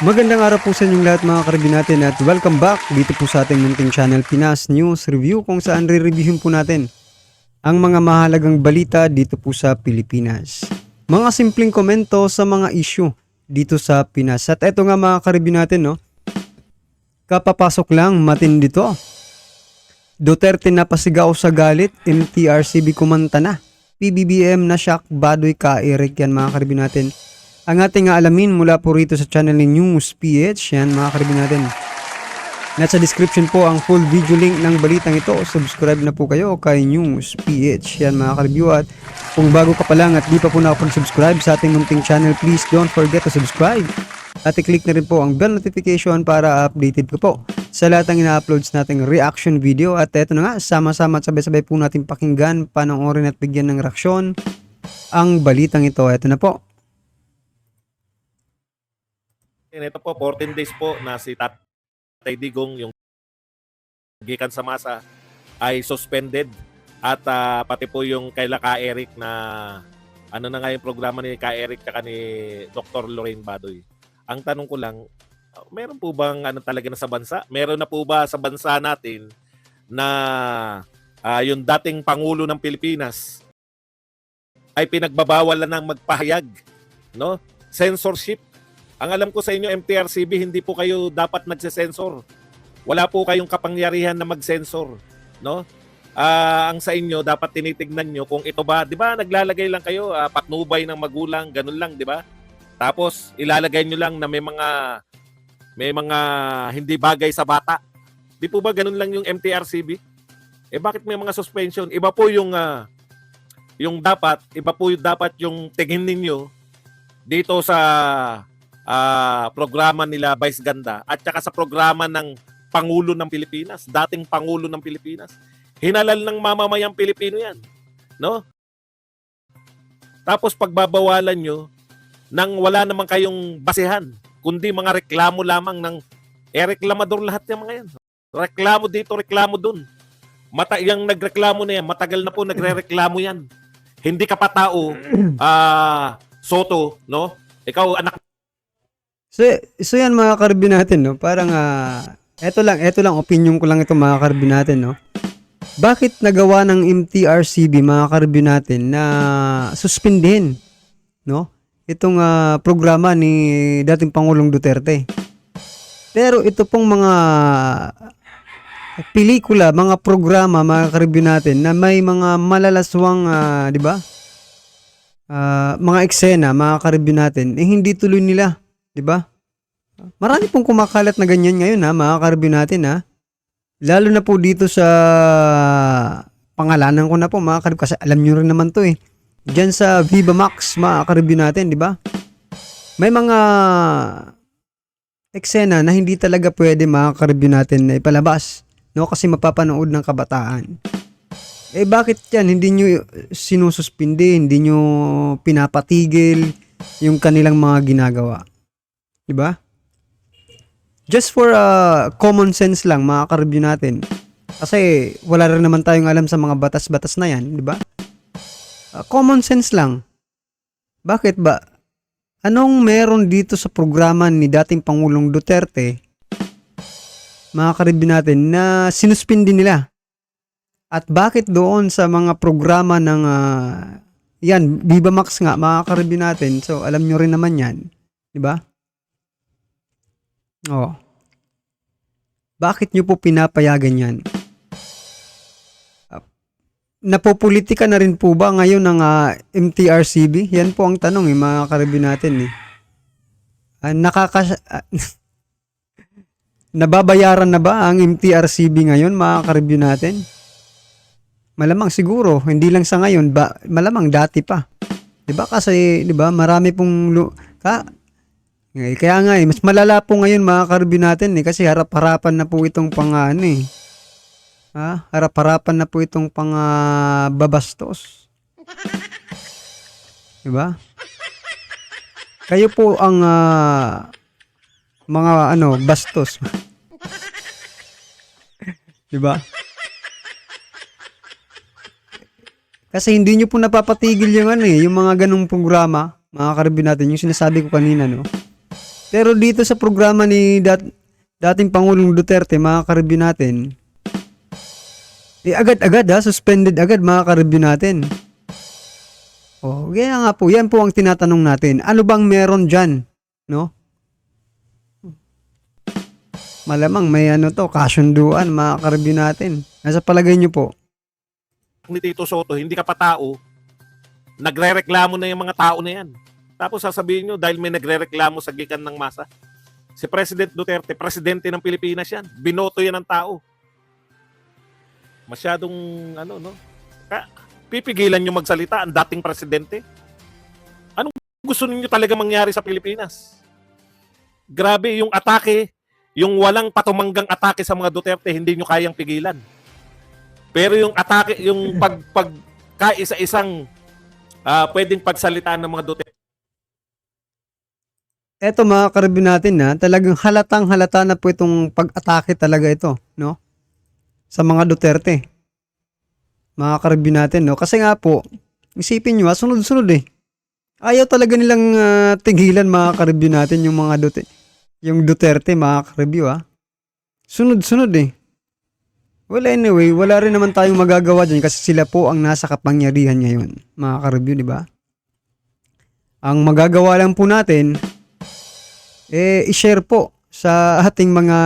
Magandang araw po sa inyong lahat mga karibin natin at welcome back dito po sa ating munting channel Pinas News Review kung saan re-reviewin po natin ang mga mahalagang balita dito po sa Pilipinas. Mga simpleng komento sa mga issue dito sa Pinas. At eto nga mga karibin natin, no? Kapapasok lang, matindi to. Duterte napasigaw sa galit, MTRCB kumanta na. PBBM na shock, Baduy ka, Eric yan mga karibin natin. Ang ating alamin mula po rito sa channel ni News PH, yan mga karibin natin. Nasa description po ang full video link ng balitang ito. Subscribe na po kayo kay News PH, yan mga karibyo. At kung bago ka pa lang at di pa po nakapag-subscribe sa ating munting channel, please don't forget to subscribe. At i-click na rin po ang bell notification para updated ko po sa lahat ng ina-uploads nating reaction video. At eto na nga, sama-sama at sabay-sabay po natin pakinggan, panoorin at bigyan ng reaksyon ang balitang ito. Eto na po. Ito po, 14 days po na si Tatay Digong, yung gikan sa masa, ay suspended. At pati po yung kay Ka Eric na ano na nga yung programa ni Ka Eric at ni Dr. Lorraine Badoy. Ang tanong ko lang, meron po bang ano talaga na sa bansa? Meron na po ba sa bansa natin na yung dating Pangulo ng Pilipinas ay pinagbabawalan ng magpahayag, no? Censorship. Ang alam ko sa inyo, MTRCB, hindi po kayo dapat magse-sensor. Wala po kayong kapangyarihan na mag-sensor, no? Ang sa inyo, dapat tinitignan nyo kung ito ba, di ba, naglalagay lang kayo, patnubay ng magulang, ganun lang, di ba? Tapos, ilalagay nyo lang na may mga hindi bagay sa bata. Di po ba ganun lang yung MTRCB? Bakit may mga suspension? Iba po yung dapat, yung tingin ninyo dito sa programa nila Vice Ganda at saka sa programa ng Pangulo ng Pilipinas, dating Pangulo ng Pilipinas. Hinalal ng mamamayang Pilipino yan, no? Tapos pagbabawalan nyo nang wala naman kayong basehan, kundi mga reklamo lamang ng reklamador lahat yung mga yan. Reklamo dito, reklamo dun. Yung nagreklamo na yan, matagal na po nagre-reklamo yan. Hindi ka pa tao, Soto, no? Ikaw anak. So yan mga karibin natin, no? Parang eto lang opinion ko lang ito mga karibin natin, no? Bakit nagawa ng MTRCB mga karibin natin na suspindihin, no? Itong programa ni dating Pangulong Duterte. Pero ito pong mga pelikula, mga programa mga karibin natin na may mga malalaswang, di ba? Mga eksena mga karibin natin, hindi tuloy nila. Diba? Marami pong kumakalat na ganyan ngayon mga karibin natin Lalo na po dito sa pangalanan ko na po mga karibin kasi alam nyo rin naman to Diyan sa Viva Max mga karibin natin, di ba? May mga eksena na hindi talaga pwede mga karibin natin na ipalabas, no? Kasi mapapanood ng kabataan. Bakit yan? Hindi nyo sinususpindi, hindi nyo pinapatigil yung kanilang mga ginagawa. Diba? Just for common sense lang mga ka-review natin. Kasi wala rin naman tayong alam sa mga batas-batas na yan, diba? Common sense lang. Bakit ba? Anong meron dito sa programa ni dating Pangulong Duterte, mga ka-review natin, na sinuspindi nila? At bakit doon sa mga programa ng yan, Viva Max nga, mga ka-review natin, so alam nyo rin naman yan, diba? Bakit nyo po pinapayagan yan? Napopolitika na rin po ba ngayon ng MTRCB? Yan po ang tanong mga karibin natin nababayaran na ba ang MTRCB ngayon mga karibin natin? Malamang siguro, hindi lang sa ngayon, malamang dati pa. 'Di ba? Kasi 'di ba, marami pong kaya nga mas malala po ngayon mga karibin natin kasi harap-harapan na po itong harap-harapan na po itong babastos. 'Di ba? Kayo po ang mga bastos. 'Di ba? Kasi hindi nyo po napapatigil yung yung mga ganong programa, mga karibin natin, yung sinasabi ko kanina, no? Pero dito sa programa ni dating Pangulong Duterte, mga ka-review natin, agad-agad suspended agad, mga ka-review natin. Kaya nga po, yan po ang tinatanong natin. Ano bang meron dyan? No? Malamang may kasunduan, mga ka-review natin. Nasa palagay nyo po? Ni Tito Soto, hindi ka pa tao, nagrereklamo na yung mga tao na yan. Tapos sasabihin nyo, dahil may nagrereklamo sa gikan ng masa, si President Duterte, presidente ng Pilipinas yan. Binoto yan ng tao. Masyadong, pipigilan nyo magsalita ang dating presidente. Anong gusto ninyo talaga mangyari sa Pilipinas? Grabe, yung atake, yung walang patumanggang atake sa mga Duterte, hindi nyo kayang pigilan. Pero yung atake, yung kaisa-isang pwedeng pagsalitaan ng mga Duterte. Eto, mga ka-review natin, talagang halatang halata na po itong pag-atake talaga ito, no? Sa mga Duterte. Mga ka-review natin, no? Kasi nga po, isipin nyo, sunod-sunod eh. Ayaw talaga nilang tigilan, mga ka-review natin, yung mga Duterte, mga ka-review, Sunod-sunod eh. Well, anyway, wala rin naman tayong magagawa dyan kasi sila po ang nasa kapangyarihan ngayon, mga ka-review, di ba? Ang magagawa lang po natin, i-share po sa ating mga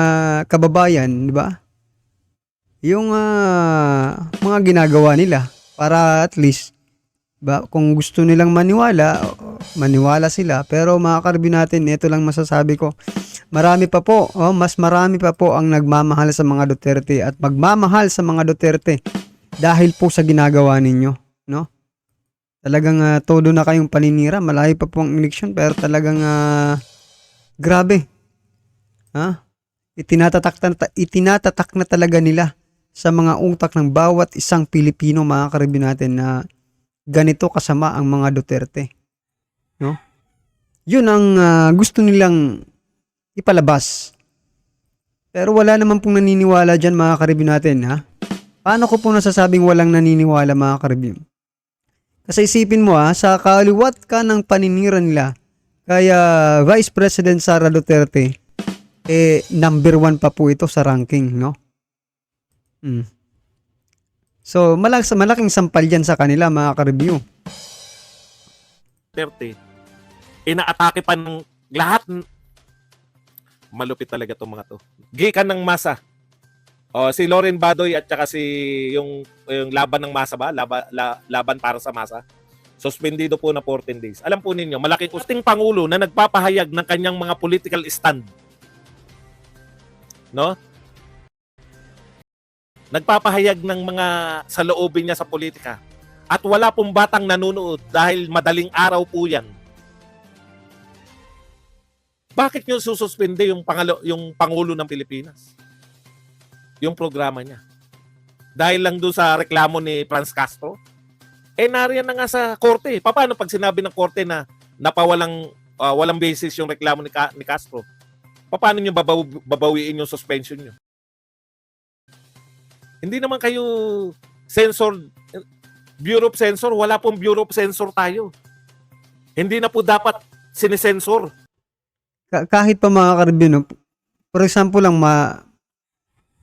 kababayan, di ba? Yung mga ginagawa nila para at least, ba, kung gusto nilang maniwala sila. Pero mga ka-review natin, ito lang masasabi ko. Marami pa po, mas marami pa po ang nagmamahal sa mga Duterte at magmamahal sa mga Duterte dahil po sa ginagawa ninyo, no? Talagang todo na kayong paninira, malayo pa po ang eleksyon pero talagang grabe. Itinatatak na talaga nila sa mga utak ng bawat isang Pilipino, mga ka-review natin, na ganito kasama ang mga Duterte, no? Yun ang gusto nilang ipalabas. Pero wala naman pong naniniwala dyan, mga ka-review natin, Paano ko po nasasabing walang naniniwala, mga ka-review? Kasi isipin mo, sa kaliwat ka ng paninira nila, kaya Vice President Sara Duterte, number 1 pa po ito sa ranking, no? So, malaking sampal yan sa kanila, mga ka-review. Duterte, inaatake pa ng lahat. Malupit talaga itong mga to. Gikan ng masa. Si Loren Badoy at saka yung laban ng masa ba? Laban para sa masa. Suspendido po na 14 days. Alam po ninyo, malaking usting pangulo na nagpapahayag ng kanyang mga political stand. No? Nagpapahayag ng mga saloobin niya sa politika. At wala pong batang nanonood dahil madaling araw po yan. Bakit nyo sususpende yung Pangulo ng Pilipinas? Yung programa niya. Dahil lang doon sa reklamo ni Franz Castro? Nariyan na nga sa korte. Paano pag sinabi ng korte na walang basis yung reklamo ni Castro? Paano nyo babawiin yung suspension nyo? Hindi naman kayo Bureau of Censor. Wala pong Bureau of Censor tayo. Hindi na po dapat sinesensor. Kahit pa, mga ka-review, no? For example lang,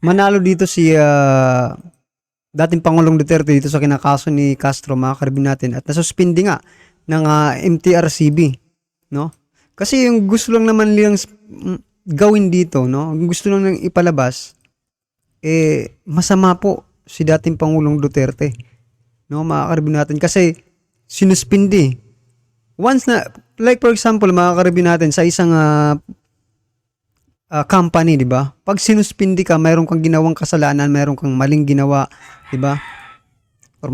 manalo dito si dating Pangulong Duterte dito sa kinakaso ni Castro, mga ka-review natin, at nasuspindi nga ng MTRCB, no? Kasi yung gusto lang naman nilang gawin dito, no? Yung gusto lang nilang ipalabas, masama po si dating Pangulong Duterte, no, mga ka-review natin, kasi sinuspindi. Once na, like for example, mga ka-review natin, sa isang company, di ba? Pag sinuspindi ka, mayroon kang ginawang kasalanan, mayroon kang maling ginawa, di ba? Or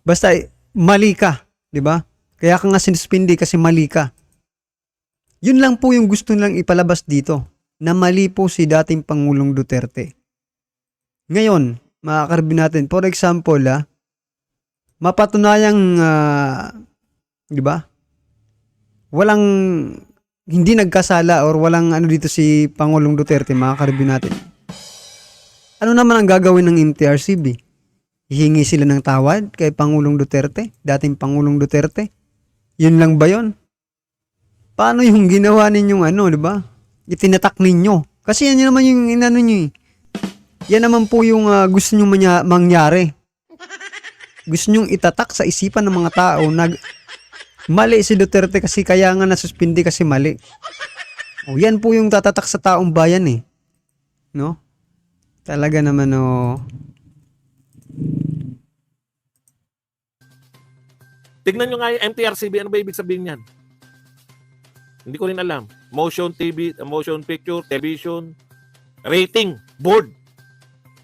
basta mali ka, di ba? Kaya ka nga sinuspindi kasi mali ka. Yun lang po yung gusto nilang ipalabas dito, na mali po si dating Pangulong Duterte. Ngayon, mga ka-review natin, for example, mapatunayang, di ba? Hindi nagkasala or walang dito si Pangulong Duterte, mga ka-review natin. Ano naman ang gagawin ng MTRCB? Hihingi sila ng tawad kay Pangulong Duterte, dating Pangulong Duterte? Yun lang ba yun? paano yung ginawa ninyong ano, di ba? Itinatak ninyo. Kasi yan naman yung inano nyo eh. Yan naman po yung gusto nyo mangyari. Gusto nyong itatak sa isipan ng mga tao na mali si Duterte kasi kaya nga nasuspindi kasi mali. O, yan po yung tatatak sa taong bayan eh. No? Talaga naman oh. Tignan nyo nga yung MTRCB. Ano ba ibig sabihin yan? Hindi ko rin alam. Motion TV, motion picture, television, rating, board.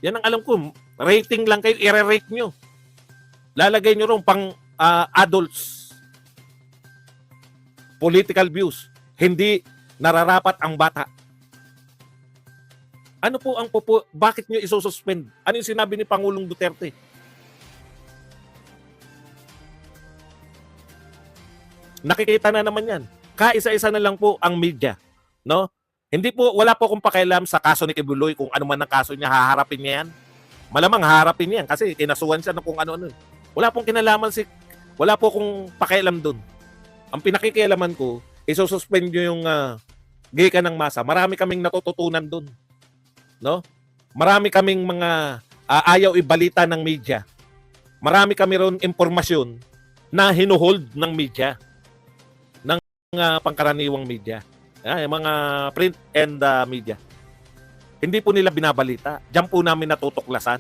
Yan ang alam ko. Rating lang kayo, i-rate nyo. Lalagay nyo rin pang adults. Political views. Hindi nararapat ang bata. Ano po ang bakit nyo isususpend? Ano yung sinabi ni Pangulong Duterte? Nakikita na naman yan. Kaisa-isa na lang po ang media, no? Hindi po, wala po akong pakialam sa kaso ni Kibuloy kung ano man ang kaso niya, haharapin niya yan. Malamang haharapin niya yan kasi kinasuhan siya ng kung ano-ano. Wala pong kinalaman wala po akong pakialam doon. Ang pinakikialaman ko, isususpend niyo yung gikan ng masa. Marami kaming natututunan doon, no? Marami kaming mga ayaw ibalita ng media. Marami kami ron impormasyon na hinuhold ng media. Pangkaraniwang media, yung mga print and media. Hindi po nila binabalita. Diyan po namin natutuklasan,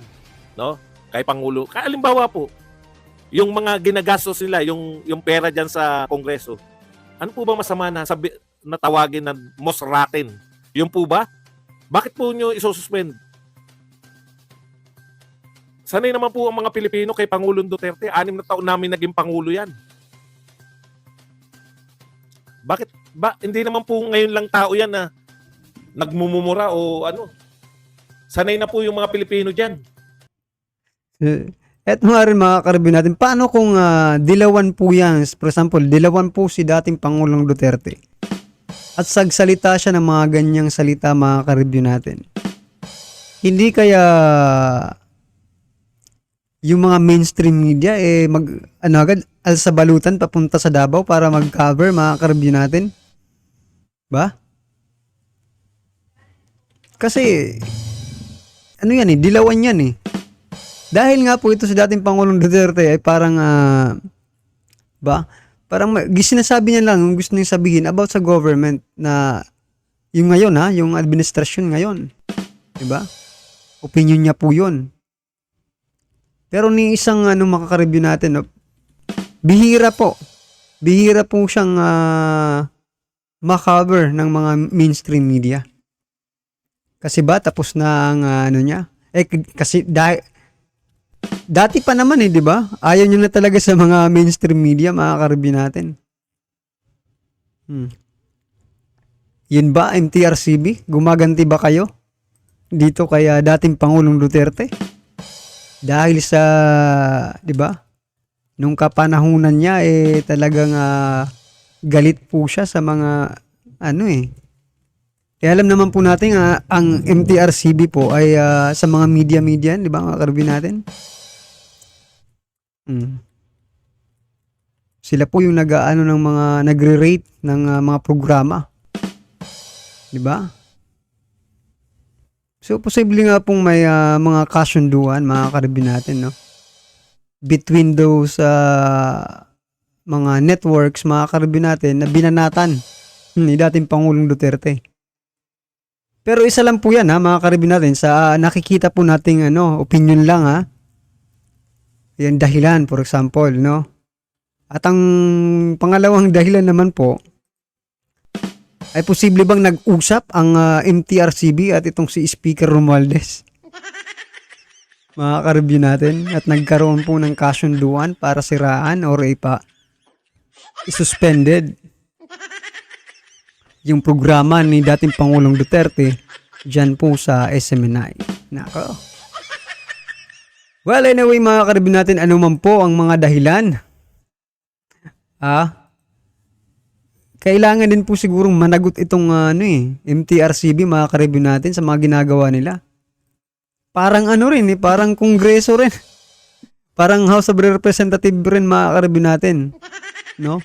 no? Kay Pangulo. Halimbawa po, yung mga ginagastos nila, yung pera diyan sa Kongreso. Ano po ba masama na natawagin na most rotten? Yung po ba? Bakit po nyo isususpend? Sanay naman po ang mga Pilipino kay Pangulong Duterte. 6 na taon namin naging Pangulo yan. Bakit? Hindi naman po ngayon lang tao yan na nagmumumura o ano. Sanay na po yung mga Pilipino dyan. At mga rin mga karibin natin, paano kung dilawan po yan? For example, dilawan po si dating Pangulong Duterte. At sagsalita siya ng mga ganyang salita mga karibin natin. Hindi kaya yung mga mainstream media agad alsabalutan papunta sa Davao para mag-cover mga karibyo natin? Ba? Kasi ano yan eh, dilawan yan eh. Dahil nga po ito si dating Pangulong Duterte ay parang parang sinasabi niya lang yung gusto niya sabihin about sa government na yung ngayon yung administrasyon ngayon. 'Di ba? Opinion niya po 'yun. Pero ni isang makakareview natin, bihira po siyang makover ng mga mainstream media. Kasi ba tapos na ang niya? Kasi dati pa naman di ba? Ayaw niyo na talaga sa mga mainstream media, makakareview natin. Yun ba, MTRCB? Gumaganti ba kayo dito kay dating Pangulong Duterte? Dahil sa, 'di ba? Nung kapanahunan niya talagang galit po siya sa mga alam naman po natin ang MTRCB po ay sa mga media, 'di ba? Mga karbi natin. Sila po yung ng mga nagre-rate ng mga programa. 'Di ba? So, posible nga pong may mga kasunduan, mga karibin natin, no? Between those mga networks, mga karibin natin, na binanatan ni dating Pangulong Duterte. Pero isa lang po yan, mga karibin natin, sa nakikita po nating opinion lang, yan dahilan, for example, no? At ang pangalawang dahilan naman po, ay posible bang nag-usap ang MTRCB at itong si Speaker Romualdez? Mga kareview natin. At nagkaroon po ng kasunduan para siraan or isuspended yung programa ni dating Pangulong Duterte dyan po sa SMNI. Nako. Well, anyway mga kareview natin, ano man po ang mga dahilan? Kailangan din po sigurong managot itong MTRCB, mga kareview natin, sa mga ginagawa nila. Parang parang kongreso rin. Parang House of Representative rin, mga kareview natin. No?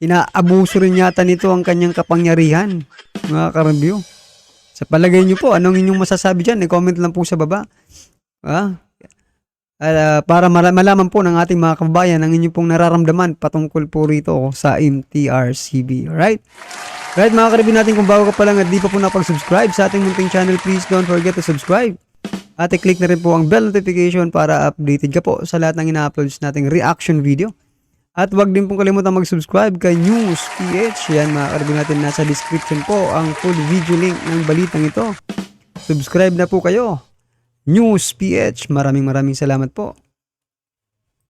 inaabuso rin yata nito ang kanyang kapangyarihan, mga ka-review. Sa palagay nyo po, anong inyong masasabi dyan? I-comment lang po sa baba. Para malaman po ng ating mga kababayan ang inyong pong nararamdaman patungkol po rito sa MTRCB. Alright? Right, mga ka-review natin, kung bago ka pa lang at di pa po nakapag-subscribe sa ating munting channel, please don't forget to subscribe. At i-click na rin po ang bell notification para updated ka po sa lahat ng ina-uploads nating reaction video. At wag din pong kalimutan mag-subscribe kay News PH. Yan, mga ka-review natin, nasa description po ang full video link ng balitang ito. Subscribe na po kayo. News PH. Maraming salamat po.